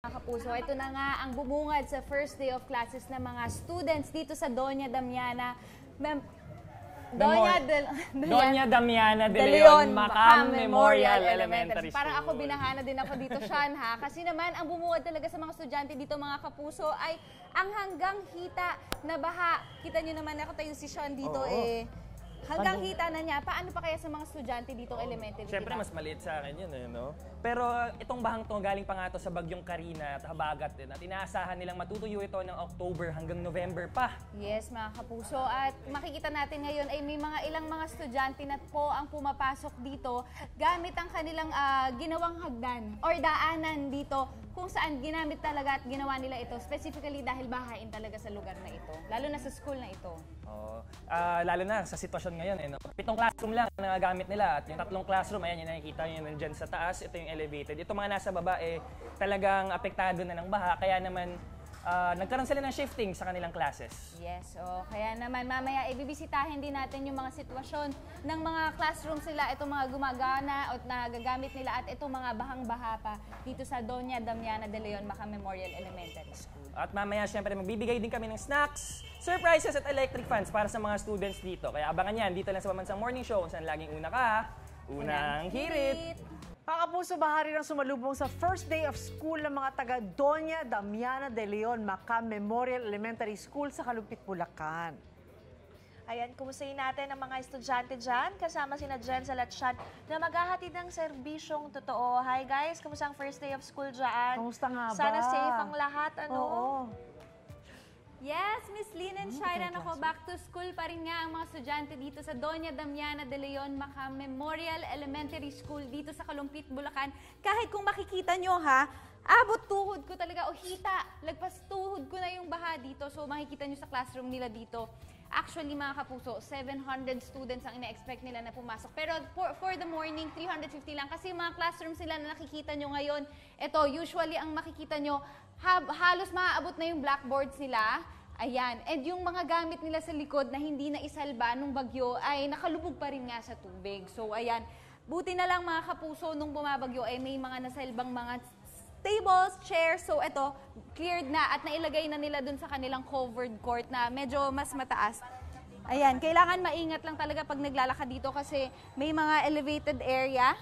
Kapuso, ito na nga ang bumungad sa first day of classes ng mga students dito sa Doña Damiana de Leon Macam Memorial Elementary School. Parang ako binahana din ako dito, Sean, ha? Kasi naman, ang bumungad talaga sa mga estudyante dito, mga kapuso, ay ang hanggang hita na baha. Kita nyo naman, ako tayo si Sean dito, hanggang hita na niya. Paano pa kaya sa mga estudyante dito elementary? Siyempre, mas maliit sa akin yun, no? Pero itong bahang to, galing pa nga to sa bagyong Karina at habagat din. At inaasahan nilang matutuyo ito ng October hanggang November pa. Yes, mga kapuso. At makikita natin ngayon ay may mga ilang mga estudyante na po ang pumapasok dito gamit ang kanilang ginawang hagdan or daanan dito kung saan ginamit talaga at ginawa nila ito specifically dahil bahain talaga sa lugar na ito. Lalo na sa school na ito. Lalo na sa sitwasyon ngayon. 7 classroom lang ang nagagamit nila at yung 3 classroom, ayan yung nakikita nyo nandyan sa taas, ito yung elevated. Ito mga nasa baba, talagang apektado na ng baha, kaya naman nagkaroon sila ng shifting sa kanilang classes. Yes, kaya naman mamaya ibibisitahin din natin yung mga sitwasyon ng mga classroom sila, itong mga gumagana at nagagamit nila at itong mga bahang-baha pa dito sa Doña Damiana de Leon Macam Memorial Elementary School. At mamaya siyempre magbibigay din kami ng snacks, surprises at electric fans para sa mga students dito. Kaya abangan yan dito lang sa Pambansang Morning Show kung saan laging una ka, unang hirit. Mga kapuso, bahari ng sumalubong sa first day of school ng mga taga Doña Damiana de Leon Macam Memorial Elementary School sa Kalumpit, Bulacan. Ayan, kumustahin natin ang mga estudyante dyan. Kasama sina Jenzel at Sean na maghahatid ng serbisyong totoo. Hi guys, kumusta ang first day of school dyan? Kumusta nga ba? Sana safe ang lahat, ano? Oo. Yes, Miss Lynn and Shairan, ako back to school pa rin nga ang mga estudyante dito sa Doña Damiana de Leon Macam Memorial Elementary School dito sa Kalumpit, Bulacan. Kahit kung makikita nyo ha, abot tuhod ko talaga o hita, lagpas tuhod ko na yung baha dito. So makikita nyo sa classroom nila dito. Actually mga kapuso, 700 students ang ina-expect nila na pumasok. Pero for the morning, 350 lang. Kasi mga classroom sila na nakikita nyo ngayon, ito, usually ang makikita nyo, halos maaabot na yung blackboards nila. Ayan. And yung mga gamit nila sa likod na hindi na isalba nung bagyo ay nakalubog pa rin nga sa tubig. So ayan, buti na lang mga kapuso nung bumabagyo ay may mga nasalbang mga tables, chairs. So ito, cleared na at nailagay na nila dun sa kanilang covered court na medyo mas mataas. Ayan, kailangan maingat lang talaga pag naglalakad dito kasi may mga elevated area.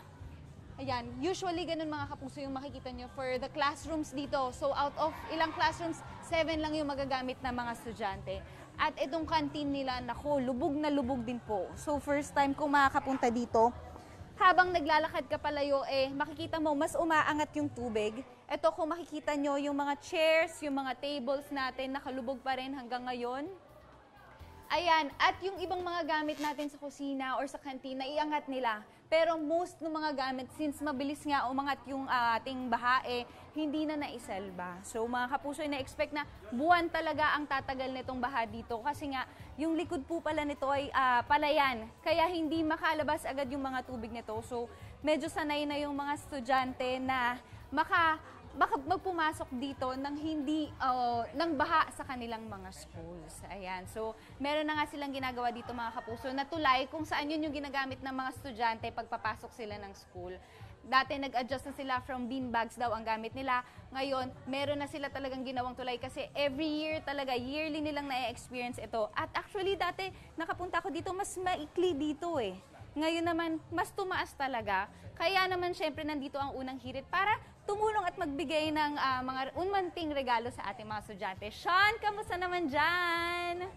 Ayan, usually ganun mga kapuso yung makikita nyo for the classrooms dito. So out of ilang classrooms, 7 lang yung magagamit na mga estudyante. At itong canteen nila, naku, lubog na lubog din po. So first time kong makakapunta dito, habang naglalakad ka palayo, makikita mo mas umaangat yung tubig. Ito kung makikita nyo, yung mga chairs, yung mga tables natin, nakalubog pa rin hanggang ngayon. Ayan, at yung ibang mga gamit natin sa kusina or sa canteen, naiangat nila. Pero most ng mga gamit, since mabilis nga umangat yung ating baha, hindi na naisalba. So mga kapuso, na-expect na buwan talaga ang tatagal nitong baha dito. Kasi nga, yung likod po pala nito ay palayan. Kaya hindi makalabas agad yung mga tubig nito. So medyo sanay na yung mga estudyante na magpumasok dito ng hindi ng baha sa kanilang mga schools. Ayan. So, meron na nga silang ginagawa dito mga kapuso na tulay kung saan yun yung ginagamit ng mga estudyante pagpapasok sila ng school. Dati nag-adjust na sila from bean bags daw ang gamit nila. Ngayon, meron na sila talagang ginawang tulay kasi every year talaga, yearly nilang na-experience ito. At actually, dati nakapunta ako dito, mas maikli dito Ngayon naman, mas tumaas talaga. Kaya naman, syempre, nandito ang unang hirit para tumulong at magbigay ng mga unmanting regalo sa ating mga estudyante. Sean, kamusta naman dyan?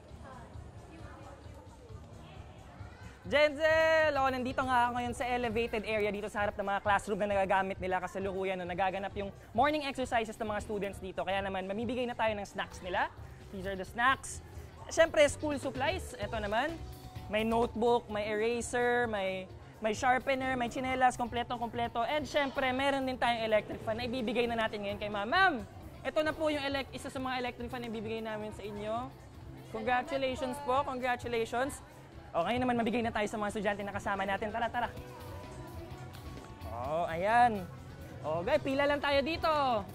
Jenzel! Nandito nga ako ngayon sa elevated area dito sa harap ng mga classroom na nagagamit nila kasalukuyan. Nagaganap yung morning exercises ng mga students dito. Kaya naman, mamibigay na tayo ng snacks nila. These are the snacks. Siyempre, school supplies. Ito naman. May notebook, may eraser, may sharpener, may chinelas, kompletong-kompleto. And syempre, meron din tayong electric fan na ibibigay na natin ngayon kay Ma'am. Ma'am, ito na po yung isa sa mga electric fan na ibibigay namin sa inyo. Congratulations po, congratulations. O, ngayon naman mabigay na tayo sa mga estudyante na kasama natin. Tara, tara. Oh, ayan. O, guys, pila lang tayo dito.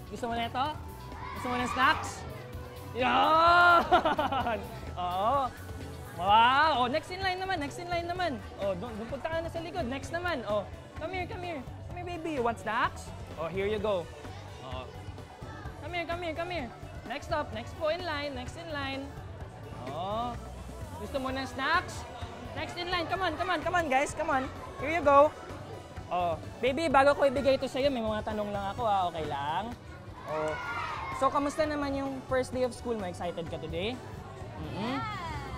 Gusto mo na ito? Gusto mo ng snacks? Yan! Oo. Wow! Oh, next in line naman, next in line naman. Oh, doon punta ka na sa likod. Next naman. Oh, come here, come here. Come here, baby. You want snacks? Oh, here you go. Oh. come here. Next up, next po in line, next in line. Oh. Gusto mo ng snacks? Next in line, come on guys, come on. Here you go. Oh, baby, bago ko ibigay ito sa'yo, may mga tanong lang ako okay lang? Oh. So, kamusta naman yung first day of school mo? Excited ka today?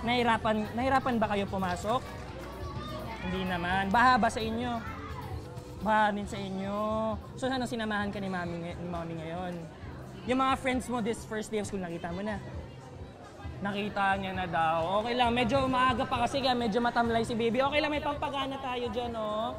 Nahirapan ba kayo pumasok? Hindi naman. Baha ba sa inyo? Baha din sa inyo. So, ano sinamahan ka ni Mommy ngayon? Yung mga friends mo this first day of school, nakita mo na? Nakita niya na daw. Okay lang, medyo maaga pa kasi kaya medyo matamlay si baby. Okay lang, may pampagana tayo dyan, oh.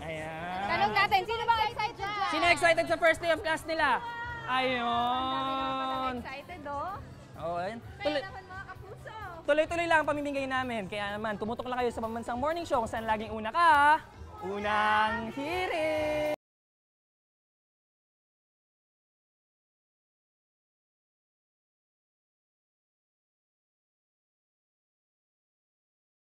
Ayan. Tanong natin, sino ba excited dyan? Sino excited sa first day of class nila? Ayun. Excited, oh. Oh, ayun. Kaya naman mga kapuso. Tuloy-tuloy lang ang pamimigay namin. Kaya naman, tumutok lang kayo sa Pambansang Morning Show kung saan laging una ka. Unang hirit!